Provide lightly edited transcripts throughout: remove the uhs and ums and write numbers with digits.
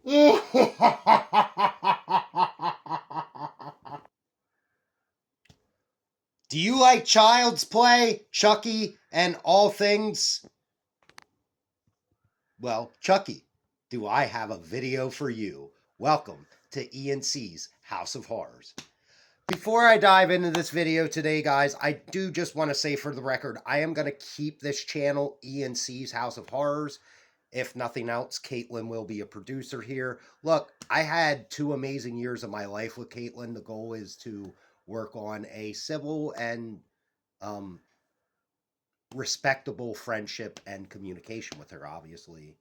Do you like Child's Play, Chucky, and all things? Well, Chucky, do I have a video for you? Welcome to ENC's House of Horrors. Before I dive into this video today, guys, I do just want to say for the record, I am going to keep this channel ENC's House of Horrors. If nothing else, Caitlin will be a producer here. Look, I had 2 amazing years of my life with Caitlin. The goal is to work on a civil and respectable friendship and communication with her. Obviously,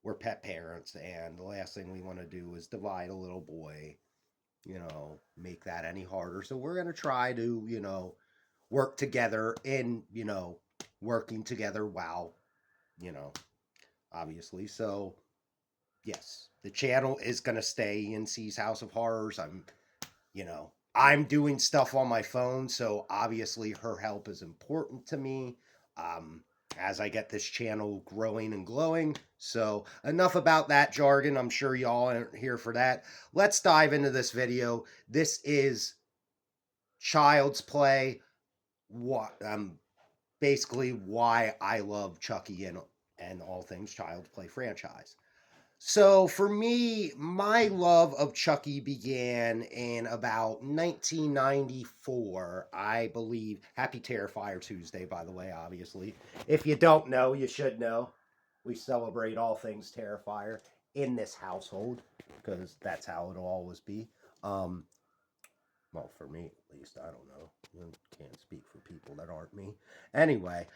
we're pet parents, and the last thing we want to do is divide a little boy, make that any harder. So we're going to try to, work together in, working together while, you know, obviously. So, yes, the channel is going to stay in C's House of Horrors. I'm doing stuff on my phone, so obviously her help is important to me as I get this channel growing and glowing. So enough about that jargon. I'm sure y'all aren't here for that. Let's dive into this video. This is Child's Play. Basically why I love Chucky and all things Child's Play franchise. So for me, my love of Chucky began in about 1994, I believe. Happy Terrifier Tuesday, by the way, obviously. If you don't know, you should know. We celebrate all things Terrifier in this household, because that's how it'll always be. Well, for me, at least, I don't know. I can't speak for people that aren't me. Anyway,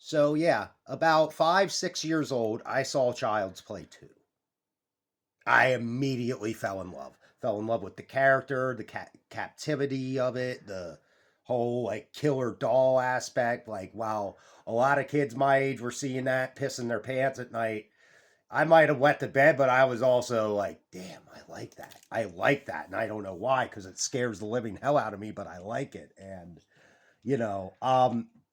so yeah, about 5, 6 years old, I saw Child's Play 2. I immediately fell in love. Fell in love with the character, the captivity of it, the whole like killer doll aspect. Like, wow, a lot of kids my age were seeing that, pissing their pants at night. I might have wet the bed, but I was also like, damn, I like that. I like that. And I don't know why, because it scares the living hell out of me, but I like it. And,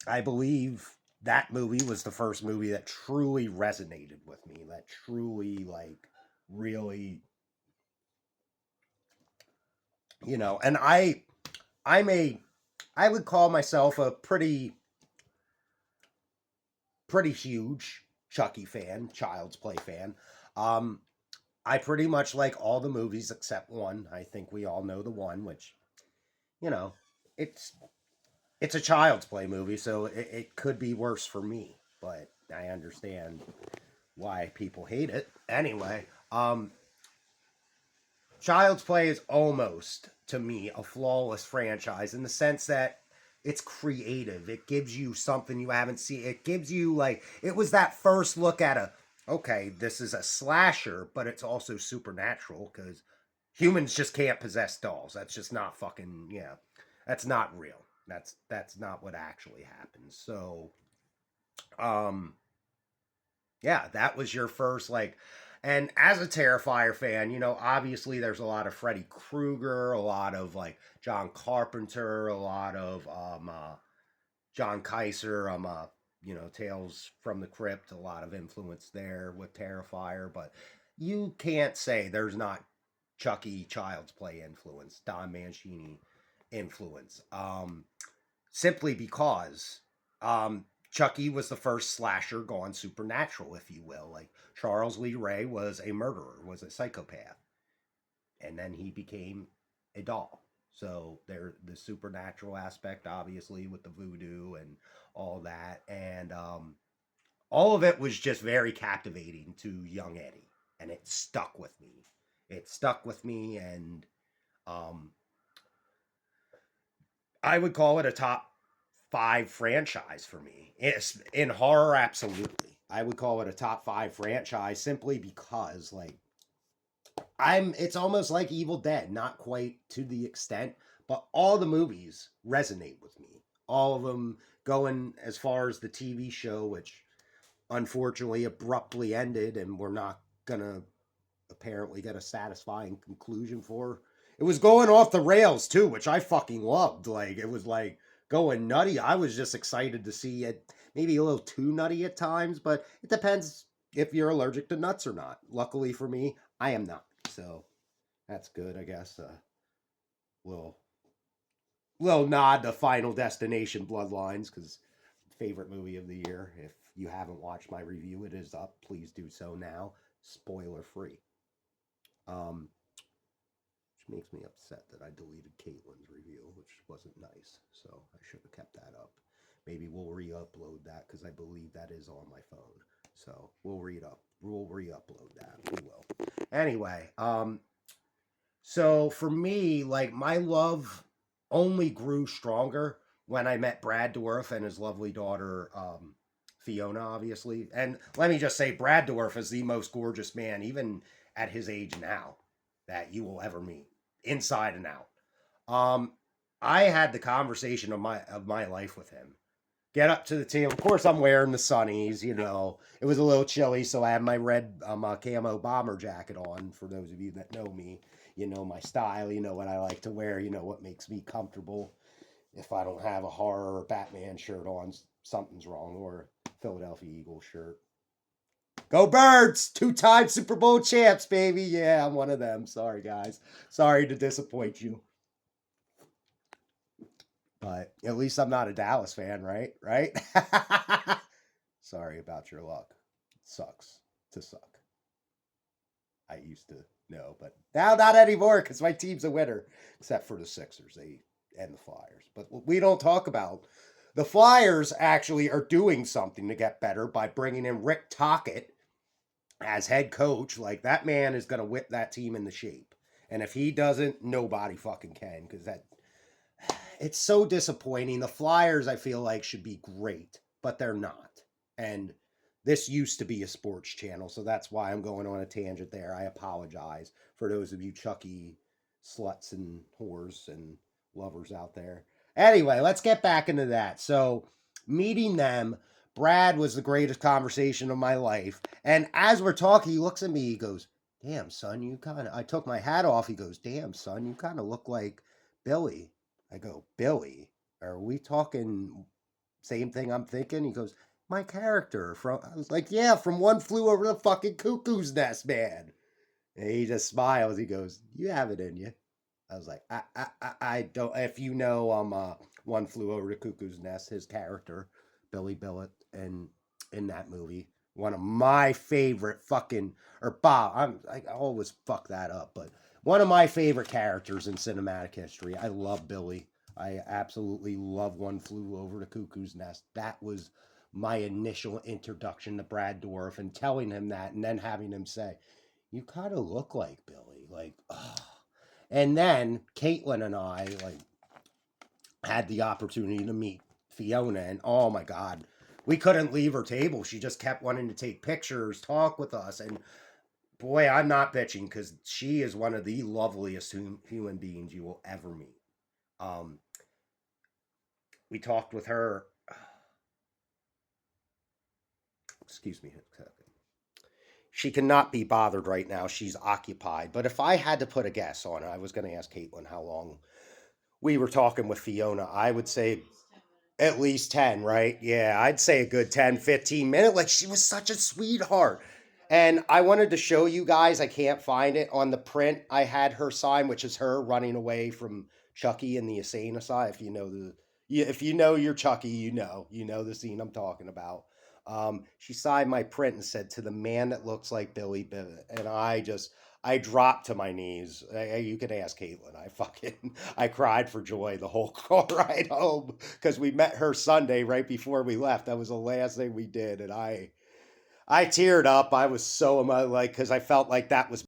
I believe that movie was the first movie that truly resonated with me, that truly, like, really, and I'm I would call myself a pretty huge Chucky fan, Child's Play fan. Um, I pretty much like all the movies except one. I think we all know the one, which, you know, it's it's a Child's Play movie, so it could be worse for me, but I understand why people hate it. Anyway, Child's Play is almost, to me, a flawless franchise in the sense that it's creative. It gives you something you haven't seen. It gives you, like, it was that first look at okay, this is a slasher, but it's also supernatural because humans just can't possess dolls. That's just not fucking, yeah, that's not real. That's not what actually happens. So, um, yeah, that was your first like. And as a Terrifier fan, obviously there's a lot of Freddy Krueger, a lot of like John Carpenter, a lot of John Kaiser, Tales from the Crypt, a lot of influence there with Terrifier, but you can't say there's not Chucky Child's Play influence, Don Mancini influence. Simply because Chucky was the first slasher gone supernatural, if you will. Like Charles Lee Ray was a murderer, was a psychopath, and then he became a doll. So there, the supernatural aspect, obviously, with the voodoo and all that, and all of it was just very captivating to young Eddie, and it stuck with me. It stuck with me, and um, I would call it a top 5 franchise for me. It's in horror, absolutely. I would call it a top 5 franchise simply because, like, it's almost like Evil Dead, not quite to the extent, but all the movies resonate with me. All of them going as far as the TV show, which unfortunately abruptly ended, and we're not gonna apparently get a satisfying conclusion for. It was going off the rails too, which I fucking loved. Like it was like going nutty. I was just excited to see it. Maybe a little too nutty at times, but it depends. if you're allergic to nuts or not. Luckily for me, I am not. So that's good, I guess. Little little nod to Final Destination Bloodlines because favorite movie of the year. If you haven't watched my review, it is up. Please do so now. Spoiler free. Um, which makes me upset that I deleted Caitlin's review, which wasn't nice. So I should have kept that up. Maybe we'll re-upload that because I believe that is on my phone. So we'll re-upload that. We will. Anyway, so for me, like my love only grew stronger when I met Brad Dourif and his lovely daughter, Fiona, obviously. And let me just say, Brad Dourif is the most gorgeous man, even at his age now, that you will ever meet, inside and out. Um, I had the conversation of my life with him. Get up to the table. Of course, I'm wearing the sunnies. You know, it was a little chilly, so I had my red camo bomber jacket on. For those of you that know me, you know my style. You know what I like to wear. You know what makes me comfortable. If I don't have a horror or Batman shirt on, something's wrong. Or Philadelphia Eagles shirt. Go Birds! 2-time Super Bowl champs, baby. Yeah, I'm one of them. Sorry, guys. Sorry to disappoint you. But at least I'm not a Dallas fan, right? Right? Sorry about your luck. It sucks to suck. I used to know, but now not anymore because my team's a winner, except for the Sixers and the Flyers. But we don't talk about the Flyers actually are doing something to get better by bringing in Rick Tocchet as head coach. Like that man is going to whip that team into shape. And if he doesn't, nobody fucking can because that it's so disappointing. The Flyers, I feel like, should be great, but they're not. And this used to be a sports channel, so that's why I'm going on a tangent there. I apologize for those of you Chucky sluts and whores and lovers out there. Anyway, let's get back into that. So, meeting them, Brad was the greatest conversation of my life. And as we're talking, he looks at me, he goes, "Damn, son, you kind of," I took my hat off. He goes, "Damn, son, you kind of look like Billy." I go, "Billy? Are we talking same thing I'm thinking?" He goes, "My character from," I was like, "Yeah, from One Flew Over the Fucking Cuckoo's Nest, man." And he just smiles. He goes, "You have it in you." I was like, I don't, if you know, One Flew Over the Cuckoo's Nest, his character, Billy Billet, and in that movie, one of my favorite fucking, or Bob, I always fuck that up, but one of my favorite characters in cinematic history. I love Billy. I absolutely love One Flew Over the Cuckoo's Nest. That was my initial introduction to Brad Dourif and telling him that and then having him say, "You kind of look like Billy." Like, oh. And then Caitlin and I like had the opportunity to meet Fiona, and oh my god, we couldn't leave her table. She just kept wanting to take pictures, talk with us, and boy, I'm not bitching because she is one of the loveliest human beings you will ever meet. Um, we talked with her. Excuse me. She cannot be bothered right now. She's occupied. But if I had to put a guess on it, I was going to ask Caitlin how long we were talking with Fiona. I would say at least 10, right? Yeah, I'd say a good 10, 15 minutes. Like, she was such a sweetheart. And I wanted to show you guys, I can't find it on the print. I had her sign, which is her running away from Chucky in the insane asylum. If you know you're Chucky, you know the scene I'm talking about. She signed my print and said, "To the man that looks like Billy Bibbit," and I dropped to my knees. You can ask Caitlin. I cried for joy the whole car ride home because we met her Sunday right before we left. That was the last thing we did, and I teared up. I was so like because I felt like that was